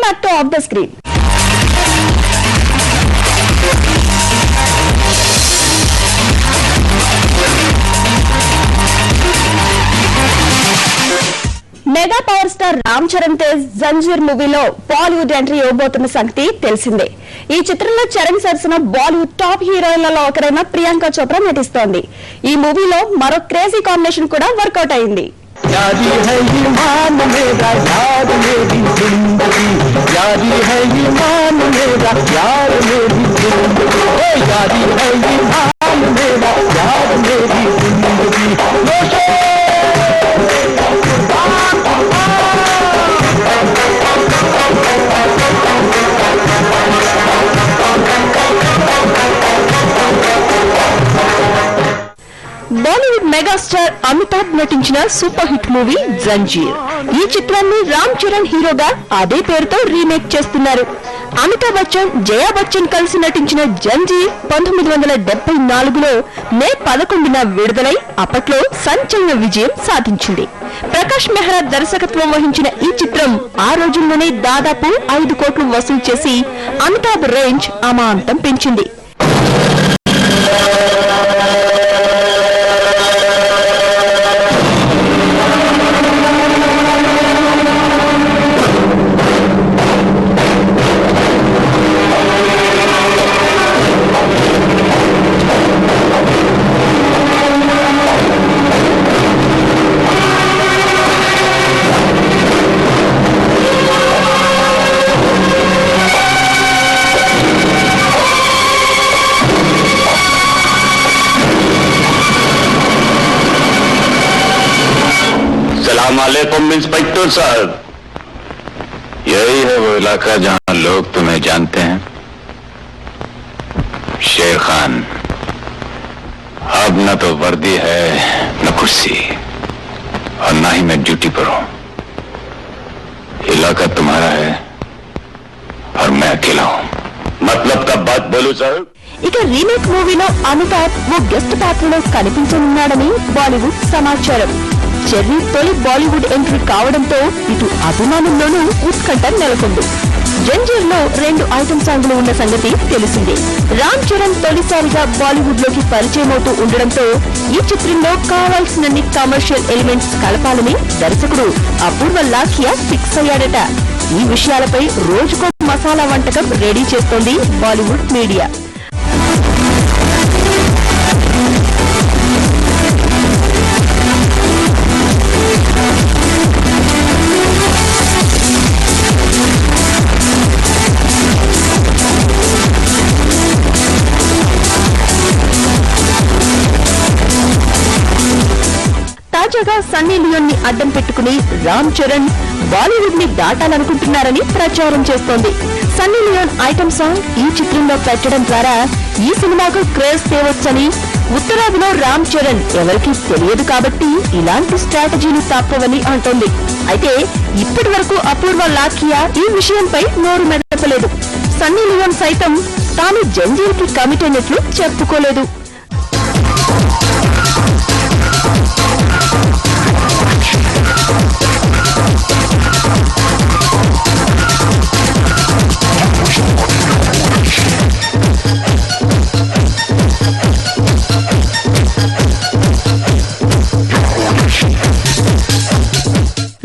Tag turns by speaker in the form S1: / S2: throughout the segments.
S1: back to Off the Screen. Mega power star Ram Charan Tej Zanjeer మూవీలో Bollywood entry ఇవ్వబోతున్న సంగతి తెలిసిందే. ఈ చిత్రంలో చరణ్ సరసన బాలీవుడ్ టాప్ హీరోయిన్లలో ఒకరైన ప్రియాంక చోప్రా నటిస్తోంది. ఈ మూవీలో మరో క్రేజీ కాంబినేషన్ కూడా వర్కౌట్ అయింది. బాలీవుడ్ మెగాస్టార్ అమితాబ్ నటించిన సూపర్ హిట్ మూవీ జంజీర్. ఈ చిత్రాన్ని రామ్ చరణ్ హీరోగా అదే పేరుతో రీమేక్ చేస్తున్నారు. అమితాబ్ బచ్చన్, జయా బచ్చన్ కలిసి నటించిన జంజీర్ 1974లో మే 11న విడుదలై అప్పట్లో సంచలన విజయం సాధించింది. ప్రకాష్ మెహ్రా దర్శకత్వం వహించిన ఈ చిత్రం ఆ రోజుల్లోనే దాదాపు 5 కోట్లు వసూలు చేసి అమితాబ్ రేంజ్ అమాంతం పెంచింది.
S2: सलामकुम इंस्पेक्टर साहब, यही है वो इलाका जहां लोग तुम्हें जानते हैं, शेर खान। अब न तो वर्दी है न कुर्सी और न ही मैं ड्यूटी पर हूं। इलाका तुम्हारा है और मैं अकेला हूं। मतलब का बात बोलू साहब।
S1: ఇక రీమేక్ మూవీలో అమితాబ్ ఓ గెస్ట్ పాత్రలో కనిపించనున్నాడని బాలీవుడ్ సమాచారం. చెర్రీ తొలి బాలీవుడ్ ఎంట్రీ కావడంతో ఇటు అభిమానుల్లోనూ ఉత్కంఠ నెలకొంది. జంజీర్ లో 2 ఐటమ్ సాంగ్లు ఉన్న సంగతి తెలిసిందే. రామ్ చరణ్ తొలిసారిగా బాలీవుడ్ లోకి పరిచయమవుతూ ఉండడంతో ఈ చిత్రంలో కావాల్సినన్ని కమర్షియల్ ఎలిమెంట్స్ కలపాలని దర్శకుడు అపూర్వ లాఖియా ఫిక్స్ అయ్యాడట. ఈ విషయాలపై రోజుకో మసాలా వంటకం రెడీ చేస్తోంది బాలీవుడ్ మీడియా. తాజాగా సన్నీ లియోన్ ని అడ్డం పెట్టుకుని రామ్ చరణ్ బాలీవుడ్ ని దాటాలనుకుంటున్నారని ప్రచారం చేస్తోంది. సన్నీ లియోన్ ఐటమ్ సాంగ్ ఈ చిత్రంలో పెట్టడం ద్వారా ఈ సినిమాకు క్రేజ్ తేవచ్చని, ఉత్తరాదిలో రామ్ చరణ్ ఎవరికీ తెలియదు కాబట్టి ఇలాంటి స్ట్రాటజీలు తప్పవని అంటోంది. అయితే ఇప్పటి వరకు అపూర్వ లాఖియా ఈ విషయంపై నోరు మెదపలేదు. సన్నీ లియోన్ సైతం తాను జంజీర్ కి కమిట్ అయినట్లు చెప్పుకోలేదు.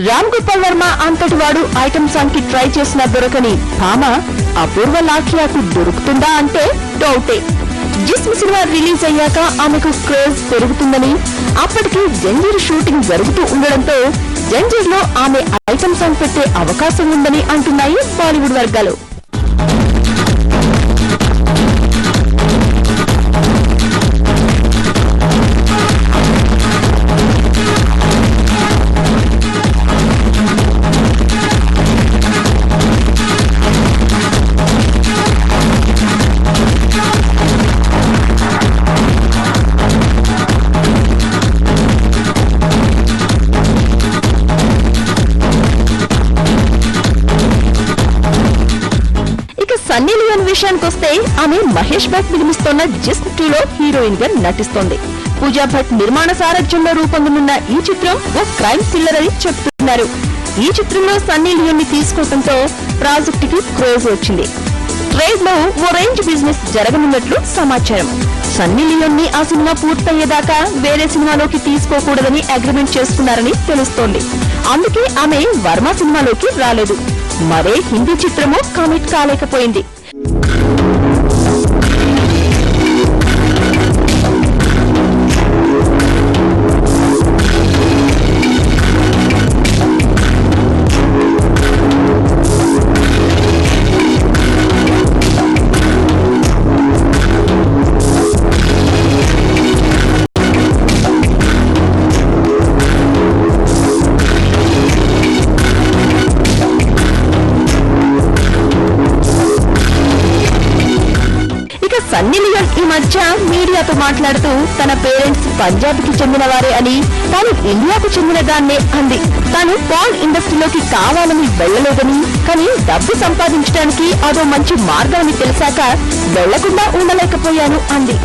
S1: రామ్ గోపాల్ వర్మ అంతటి వాడు ఐటమ్ సాంగ్ కి ట్రై చేసినా దొరకని భామ అపూర్వ లాఖియాకు దొరుకుతుందా అంటే డౌటే. జిస్మ్ సినిమా రిలీజ్ అయ్యాక ఆమెకు క్రేజ్ పెరుగుతుందని, అప్పటికి జంజీర్ షూటింగ్ జరుగుతూ ఉండడంతో జంజీర్ లో ఆమె ఐటమ్ సాంగ్ పెట్టే అవకాశం ఉందని అంటున్నాయి బాలీవుడ్ వర్గాలు. సన్నీ లియోన్ విషయానికొస్తే ఆమె మహేష్ భట్ నిర్మిస్తోన్న జిస్మ్ 2లో హీరోయిన్ గా నటిస్తోంది. పూజా భట్ నిర్మాణ సారథ్యంలో రూపొందనున్న ఈ చిత్రం ఓ క్రైమ్ థ్రిల్లర్ అని చెప్తుంది. ఉన్నారు. ఈ చిత్రంలో సన్నీ లియోన్ ని తీసుకోవడంతో ప్రాజెక్ట్ కి క్రేజ్ వచ్చింది. ట్రేడ్ లో ఓ రేంజ్ బిజినెస్ జరగనున్నట్లు సమాచారం. సన్నీ లియోన్ ని ఆ సినిమా పూర్తయ్యేదాకా వేరే సినిమాలోకి తీసుకోకూడదని అగ్రిమెంట్ చేసుకున్నారని తెలుస్తోంది. అందుకే ఆమె వర్మ సినిమాలోకి రాలేదు. మరే హిందీ చిత్రమూ కమిట్ కాలేకపోయింది. సన్నీ లియోన్ ఈ మధ్య మీడియాతో మాట్లాడుతూ తన పేరెంట్స్ పంజాబ్ కి చెందిన వారే అని, తాను ఇండియాకు చెందిన దాన్నే అంది. తాను పాన్ ఇండస్ట్రీలోకి కావాలని వెళ్లలేదని, కానీ డబ్బు సంపాదించడానికి అదో మంచి మార్గాన్ని తెలిసాక వెళ్లకుండా ఉండలేకపోయాను అంది.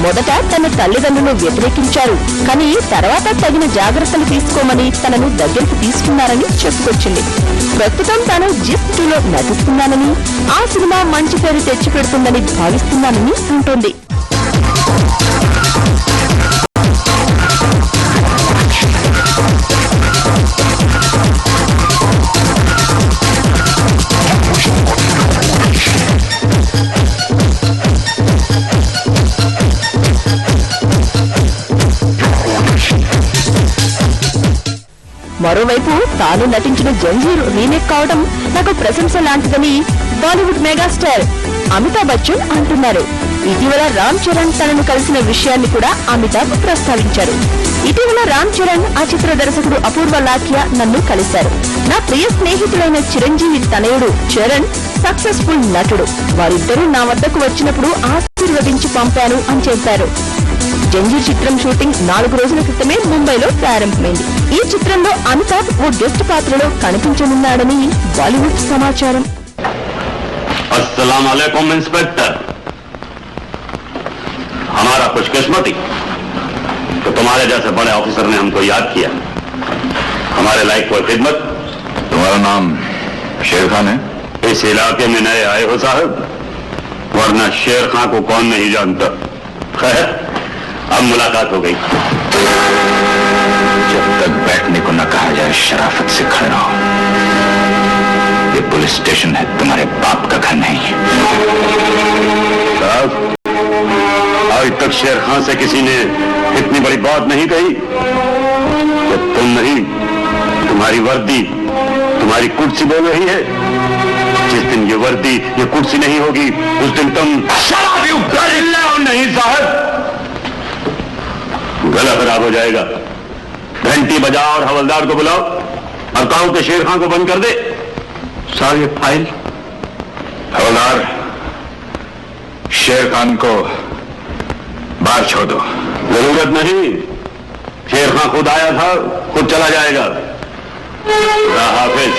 S1: మొదట తన తల్లిదండ్రులు వ్యతిరేకించారు, కానీ తర్వాత తగిన జాగ్రత్తలు తీసుకోమని తనను దగ్గరికి తీసుకున్నారని చెప్పుకొచ్చింది. ప్రస్తుతం తాను జిస్ 2లో నటిస్తున్నానని, ఆ సినిమా మంచి పేరు తెచ్చిపెడుతుందని భావిస్తున్నానని అంటోంది. మరోవైపు తాను నటించిన జంజీర్ రీమేక్ కావడం నాకు ప్రశంస లాంటిదని బాలీవుడ్ మెగాస్టార్ అమితాబ్ బచ్చన్ అంటున్నారు. ఇటీవల రామ్ చరణ్ తనను కలిసిన విషయాన్ని కూడా అమితాబ్ ప్రస్తావించారు. ఇటీవల రామ్ చరణ్, ఆ చిత్ర దర్శకుడు అపూర్వ లాఖ్యా నన్ను కలిశారు. నా ప్రియ స్నేహితుడైన చిరంజీవి తనయుడు చరణ్ సక్సెస్ఫుల్ నటుడు. వారిద్దరూ నా వద్దకు వచ్చినప్పుడు ఆశీర్వదించి పంపాను అని చెప్పారు. జంజీర్ చిత్రం షూటింగ్ 4 రోజుల క్రితమే ముంబైలో ప్రారంభమైంది. ఈ చిత్రంలో అమితాబ్ ఓ గెస్ట్ పాత్రలో కనిపించనున్నాడని బాలీవుడ్ సమాచారం.
S3: अस्सलाम वालेकुम इंस्पेक्टर, हमारा खुशकिस्मती तो तुम्हारे जैसे बड़े ऑफिसर ने हमको याद किया. हमारे लायक कोई खिदमत?
S2: तुम्हारा नाम शेर खान है?
S3: इस इलाके में नए आए हो साहब, वरना शेर खान को कौन नहीं जानता. खैर, अब मुलाकात हो गई.
S2: जब तक बैठने को न कहा जाए शराफत से खड़ा हो. ये पुलिस स्टेशन है, तुम्हारे बाप का घर नहीं.
S3: साहब, आज तक शेर खान से किसी ने इतनी बड़ी बात नहीं कही कि तुम नहीं, तुम्हारी वर्दी, तुम्हारी कुर्सी बोल रही है. जिस दिन ये वर्दी, ये कुर्सी नहीं होगी, उस दिन तुम नहीं साहब, गला खराब हो जाएगा. घंटी बजाओ और हवलदार को बुलाओ और कहो कि शेर खान को बंद कर दे. साहब, ये फाइल.
S2: हवलदार, शेर खान को बाहर छोड़ दो.
S3: जरूरत नहीं, शेर खान खुद आया था, खुद चला जाएगा. हाफिज.